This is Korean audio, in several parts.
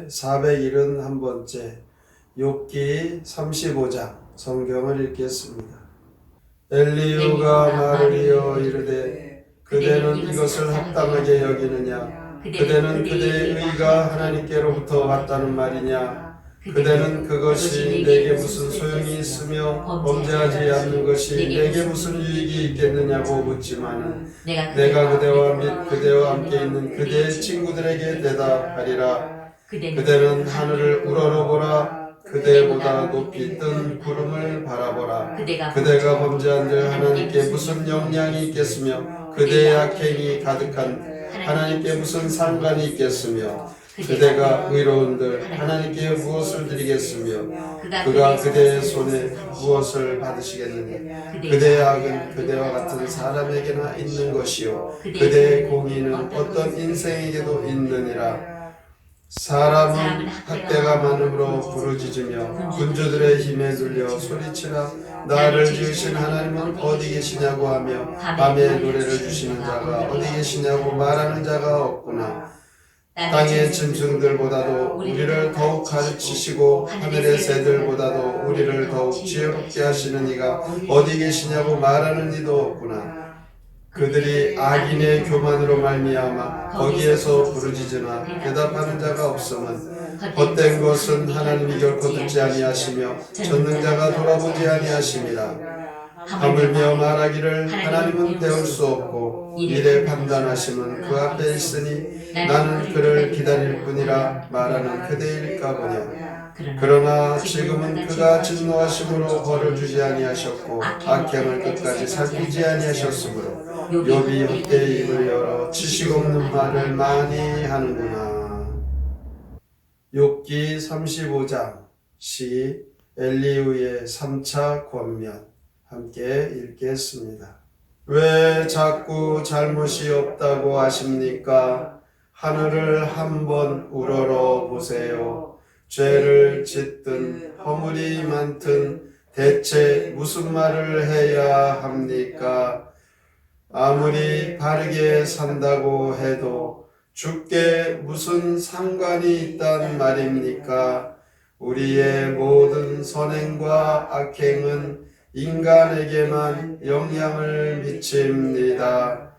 471번째 욥기 35장 성경을 읽겠습니다. 엘리후가 말하리어 이르되 그대는 이것을 합당하게 여기느냐? 그대는 그대의 의가 하나님께로부터 왔다는 말이냐? 그대는 그것이 내게 무슨 소용이 있으며 범죄하지 않는 것이 내게 무슨 유익이 있겠느냐고 묻지만은 내가 그대와 및 그대와 함께 있는 그대의 친구들에게 대답하리라. 그대는 하늘을 우러러보라. 그대보다 높이 뜬 구름을 바라보라. 그대가 범죄한들 하나님께 무슨 영향이 있겠으며 그대의 악행이 가득한 하나님께 무슨 상관이 있겠으며 그대가 의로운들 하나님께 무엇을 드리겠으며 그가 그대의 손에 무엇을 받으시겠느냐? 그대의 악은 그대와 같은 사람에게나 있는 것이요 그대의 공의는 어떤 인생에게도 있느니라. 사람은 학대가 많음으로 부르짖으며 군주들의 힘에 눌려 소리치라. 나를 지으신 하나님은 어디 계시냐고 하며 밤에 노래를 주시는 자가 어디 계시냐고 말하는 자가 없구나. 땅의 짐승들보다도 우리를 더욱 가르치시고 하늘의 새들보다도 우리를 더욱 지혜롭게 하시는 이가 어디 계시냐고 말하는 이도 없구나. 그들이 악인의 교만으로 말미암아 거기에서 부르짖으나 대답하는 자가 없음은 헛된 것은 하나님이 결코 듣지 아니하시며 전능자가 돌아보지 아니하심이라. 하물며 말하기를 하나님은 배울 수 없고 미래 판단하심은 그 앞에 있으니 나는 그를 기다릴 뿐이라 말하는 그대일까 보냐. 그러나 지금은 그가 진노하심으로 벌을 주지 아니하셨고 악행을 끝까지 살피지 아니하셨으므로 욥이 헛되이 입을 열어 지식 없는 말을 많이 하는구나. 욥기 35장 시 엘리후의 3차 권면 함께 읽겠습니다. 왜 자꾸 잘못이 없다고 하십니까? 하늘을 한번 우러러 보세요. 죄를 짓든 허물이 많든 대체 무슨 말을 해야 합니까? 아무리 바르게 산다고 해도 주께 무슨 상관이 있단 말입니까? 우리의 모든 선행과 악행은 인간에게만 영향을 미칩니다.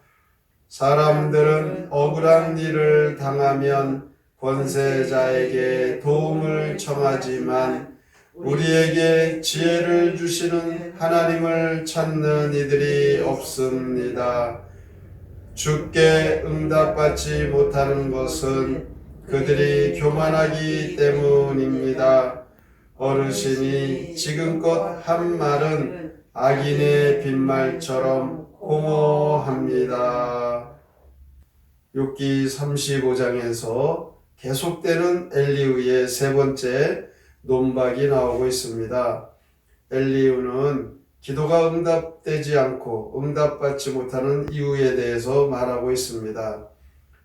사람들은 억울한 일을 당하면 권세자에게 도움을 청하지만 우리에게 지혜를 주시는 하나님을 찾는 이들이 없습니다. 주께 응답받지 못하는 것은 그들이 교만하기 때문입니다. 어르신이 지금껏 한 말은 악인의 빈말처럼 공허합니다. 욥기 35장에서 계속되는 엘리후의 세 번째 논박이 나오고 있습니다. 엘리후는 기도가 응답되지 않고 응답받지 못하는 이유에 대해서 말하고 있습니다.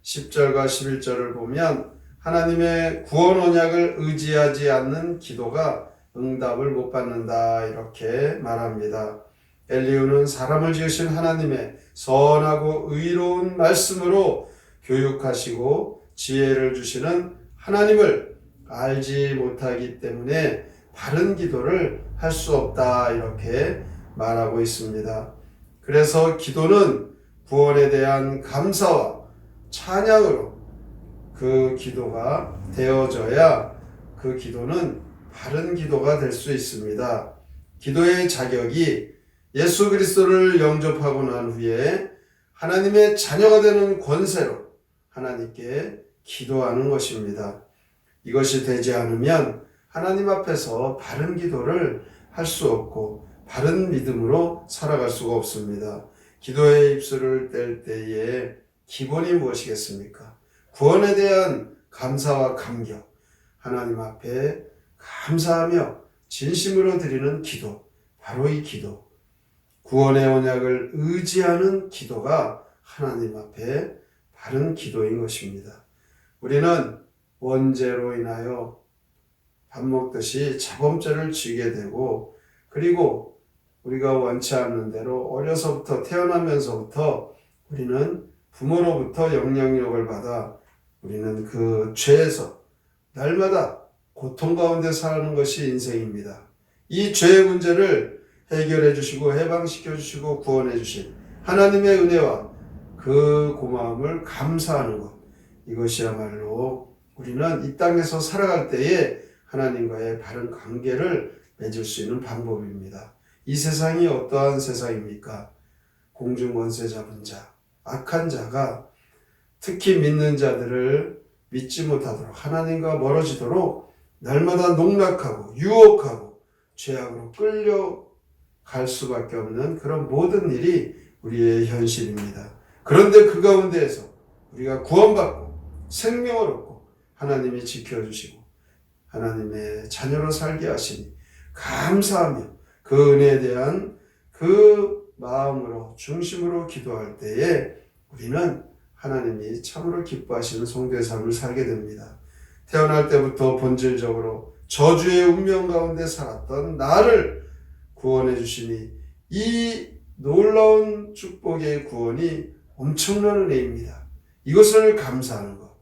10절과 11절을 보면 하나님의 구원 언약을 의지하지 않는 기도가 응답을 못 받는다 이렇게 말합니다. 엘리후는 사람을 지으신 하나님의 선하고 의로운 말씀으로 교육하시고 지혜를 주시는 하나님을 알지 못하기 때문에 바른 기도를 할 수 없다 이렇게 말하고 있습니다. 그래서 기도는 구원에 대한 감사와 찬양으로 그 기도가 되어져야 그 기도는 바른 기도가 될 수 있습니다. 기도의 자격이 예수 그리스도를 영접하고 난 후에 하나님의 자녀가 되는 권세로 하나님께 기도하는 것입니다. 이것이 되지 않으면 하나님 앞에서 바른 기도를 할 수 없고 바른 믿음으로 살아갈 수가 없습니다. 기도의 입술을 뗄 때에 기본이 무엇이겠습니까? 구원에 대한 감사와 감격, 하나님 앞에 감사하며 진심으로 드리는 기도, 바로 이 기도, 구원의 언약을 의지하는 기도가 하나님 앞에 바른 기도인 것입니다. 우리는 원죄로 인하여 밥 먹듯이 자범죄를 지게 되고, 그리고 우리가 원치 않는 대로 어려서부터 태어나면서부터 우리는 부모로부터 영향력을 받아 우리는 그 죄에서 날마다 고통 가운데 사는 것이 인생입니다. 이 죄의 문제를 해결해 주시고 해방시켜 주시고 구원해 주신 하나님의 은혜와 그 고마움을 감사하는 것, 이것이야말로 우리는 이 땅에서 살아갈 때에 하나님과의 바른 관계를 맺을 수 있는 방법입니다. 이 세상이 어떠한 세상입니까? 공중권세 잡은 자, 악한 자가 특히 믿는 자들을 믿지 못하도록 하나님과 멀어지도록 날마다 농락하고 유혹하고 죄악으로 끌려갈 수밖에 없는 그런 모든 일이 우리의 현실입니다. 그런데 그 가운데에서 우리가 구원받고 생명을 얻고 하나님이 지켜주시고 하나님의 자녀로 살게 하시니 감사하며 그 은혜에 대한 그 마음으로 중심으로 기도할 때에 우리는 하나님이 참으로 기뻐하시는 성도의 삶을 살게 됩니다. 태어날 때부터 본질적으로 저주의 운명 가운데 살았던 나를 구원해 주시니 이 놀라운 축복의 구원이 엄청난 은혜입니다. 이것을 감사하는 것,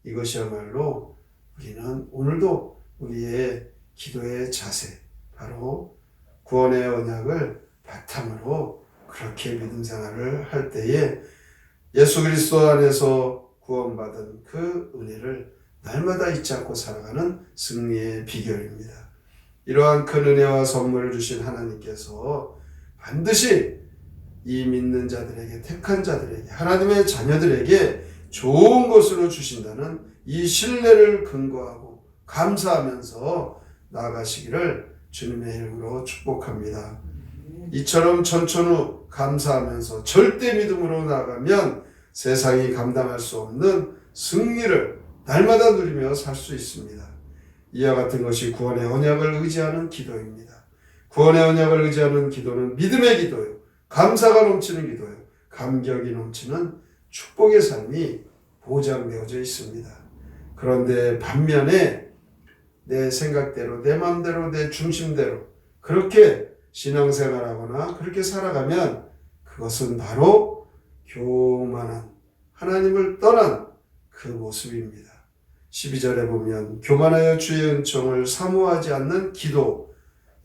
이것이야말로 우리는 오늘도 우리의 기도의 자세, 바로 구원의 언약을 바탕으로 그렇게 믿음 생활을 할 때에 예수 그리스도 안에서 구원받은 그 은혜를 날마다 잊지 않고 살아가는 승리의 비결입니다. 이러한 큰 은혜와 선물을 주신 하나님께서 반드시 이 믿는 자들에게, 택한 자들에게, 하나님의 자녀들에게 좋은 것으로 주신다는 이 신뢰를 근거하고 감사하면서 나아가시기를 주님의 이름으로 축복합니다. 이처럼 천천후 감사하면서 절대 믿음으로 나아가면 세상이 감당할 수 없는 승리를 날마다 누리며 살 수 있습니다. 이와 같은 것이 구원의 언약을 의지하는 기도입니다. 구원의 언약을 의지하는 기도는 믿음의 기도요, 감사가 넘치는 기도요, 감격이 넘치는 축복의 삶이 보장되어져 있습니다. 그런데 반면에 내 생각대로, 내 마음대로, 내 중심대로 그렇게 신앙생활하거나 그렇게 살아가면 그것은 바로 교만한, 하나님을 떠난 그 모습입니다. 12절에 보면 교만하여 주의 은총을 사모하지 않는 기도,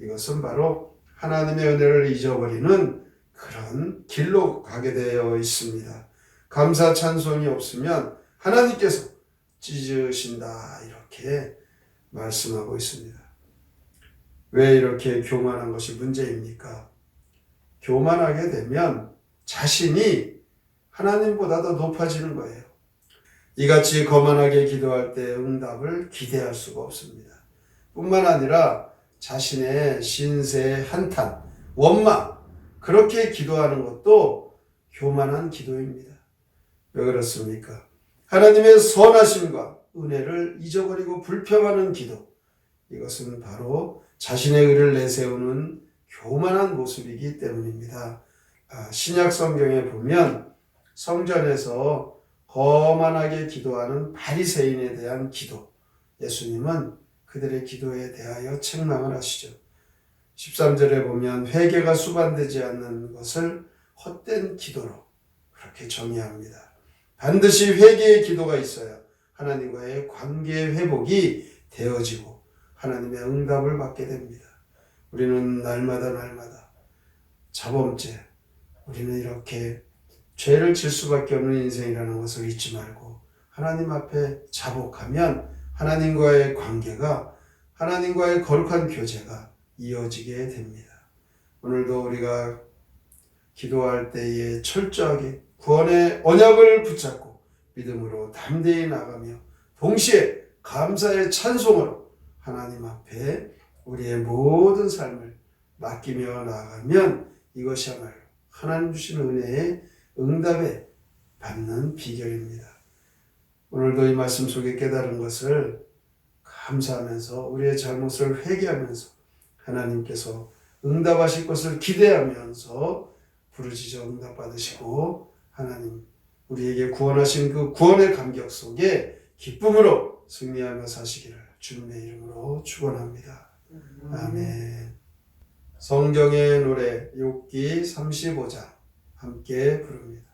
이것은 바로 하나님의 은혜를 잊어버리는 그런 길로 가게 되어 있습니다. 감사 찬송이 없으면 하나님께서 찢으신다, 이렇게 말씀하고 있습니다. 왜 이렇게 교만한 것이 문제입니까? 교만하게 되면 자신이 하나님보다 더 높아지는 거예요. 이같이 거만하게 기도할 때 응답을 기대할 수가 없습니다. 뿐만 아니라 자신의 신세 한탄, 원망, 그렇게 기도하는 것도 교만한 기도입니다. 왜 그렇습니까? 하나님의 선하심과 은혜를 잊어버리고 불평하는 기도, 이것은 바로 자신의 의를 내세우는 교만한 모습이기 때문입니다. 신약 성경에 보면 성전에서 거만하게 기도하는 바리새인에 대한 기도, 예수님은 그들의 기도에 대하여 책망을 하시죠. 13절에 보면 회개가 수반되지 않는 것을 헛된 기도로 그렇게 정의합니다. 반드시 회개의 기도가 있어야 하나님과의 관계의 회복이 되어지고 하나님의 응답을 받게 됩니다. 우리는 날마다 자범죄, 우리는 이렇게 죄를 질 수밖에 없는 인생이라는 것을 잊지 말고 하나님 앞에 자복하면 하나님과의 관계가, 하나님과의 거룩한 교제가 이어지게 됩니다. 오늘도 우리가 기도할 때에 철저하게 구원의 언약을 붙잡고 믿음으로 담대히 나가며 동시에 감사의 찬송으로 하나님 앞에 우리의 모든 삶을 맡기며 나아가면 이것이야말로 하나님 주시는 은혜의 응답에 받는 비결입니다. 오늘도 이 말씀 속에 깨달은 것을 감사하면서 우리의 잘못을 회개하면서 하나님께서 응답하실 것을 기대하면서 부르짖어 응답받으시고 하나님 우리에게 구원하신 그 구원의 감격 속에 기쁨으로 승리하며 사시기를 주님의 이름으로 축원합니다. 아멘. 성경의 노래 욥기 35장 함께 부릅니다.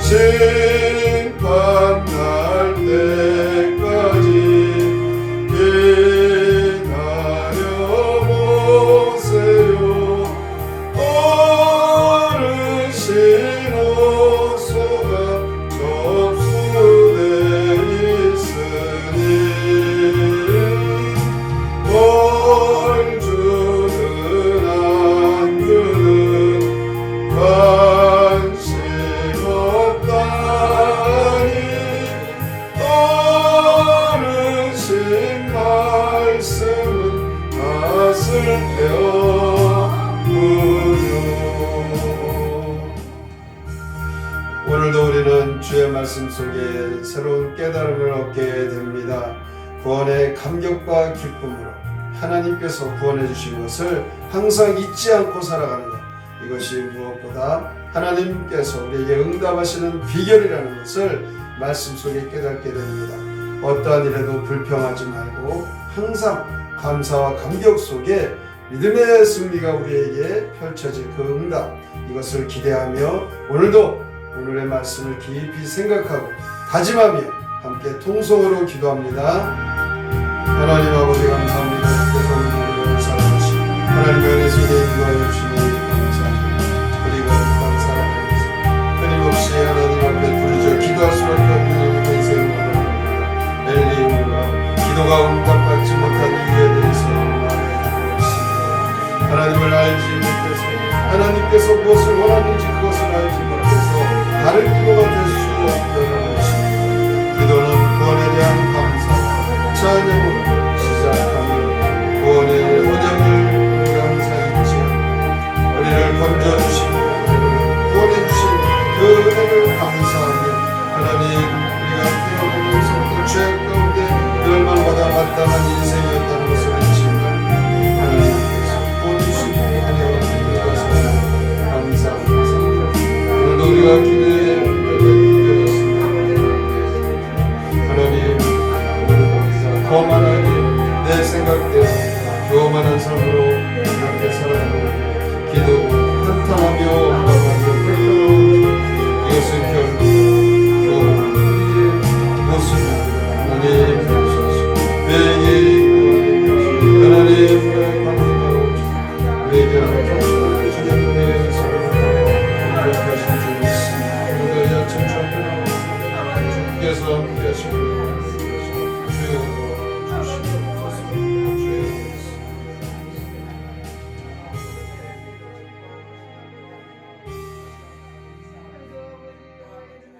심판날 때까지 기다려보세요. 어르신 호소가 접수돼 있으니 뭘 주든 안 주든 관심 없다니 어르신 말씀은 낯을 태우며 오늘도 우리는 주의 말씀 속에 새로운 깨달음을 얻게 됩니다. 구원의 감격과 기쁨으로 하나님께서 구원해 주신 것을 항상 잊지 않고 살아가는 것, 이것이 무엇보다 하나님께서 우리에게 응답하시는 비결이라는 것을 말씀 속에 깨닫게 됩니다. 어떠한 일에도 불평하지 말고 항상 감사와 감격 속에 믿음의 승리가 우리에게 펼쳐질 그 응답, 이것을 기대하며 오늘도 오늘의 말씀을 깊이 생각하고 다짐하며 함께 통성으로 기도합니다. 하나님 아버지 감사합니다. 주께서 우리를 사랑하시고 하나님의 은혜 속에 인도하여 주시니 감사합니다. 그리고 감사합니다. 끊임없이 하나님 앞에 부르짖어 기도할 수밖에 없는 인생을 바랍니다. 엘리후가 기도가 응답받지 못한 이유에 대해서 말해주고 있습니다. 하나님을 알지 못해서 하나님께서 무엇을 원하는지 그것을 알지 못해서 다른 기도가 될 수 없다는 것입니다. 기도는 구원에 대한 감사와 찬양으로 시작하며 구원의 오정을 우리가 항상 잊지 않고 우리를 건져주시고 구원해주신 그 은혜를 감사하며 하나님 우리가 태어나면서부터 죄악 가운데 멸망받아 마땅한 인생이었다는 것을 잊지만 하나님께서 구원주신 은혜와 기도가 감사합니다. 오늘도 우리가 기도의 은혜가 느껴졌습니다. 하나님 거만하게 내 생각대로 교만한 삶으로 이렇게 살아가는 기도 한탄하며 응답하며 이것은 결국 교만의 모습입니다. 하나님 감사하시고 우리에게 하나님의 관계하고 우리에게 주님의 사랑을 이렇게 하신 주님 오늘도 야채 주께서 함께 하시고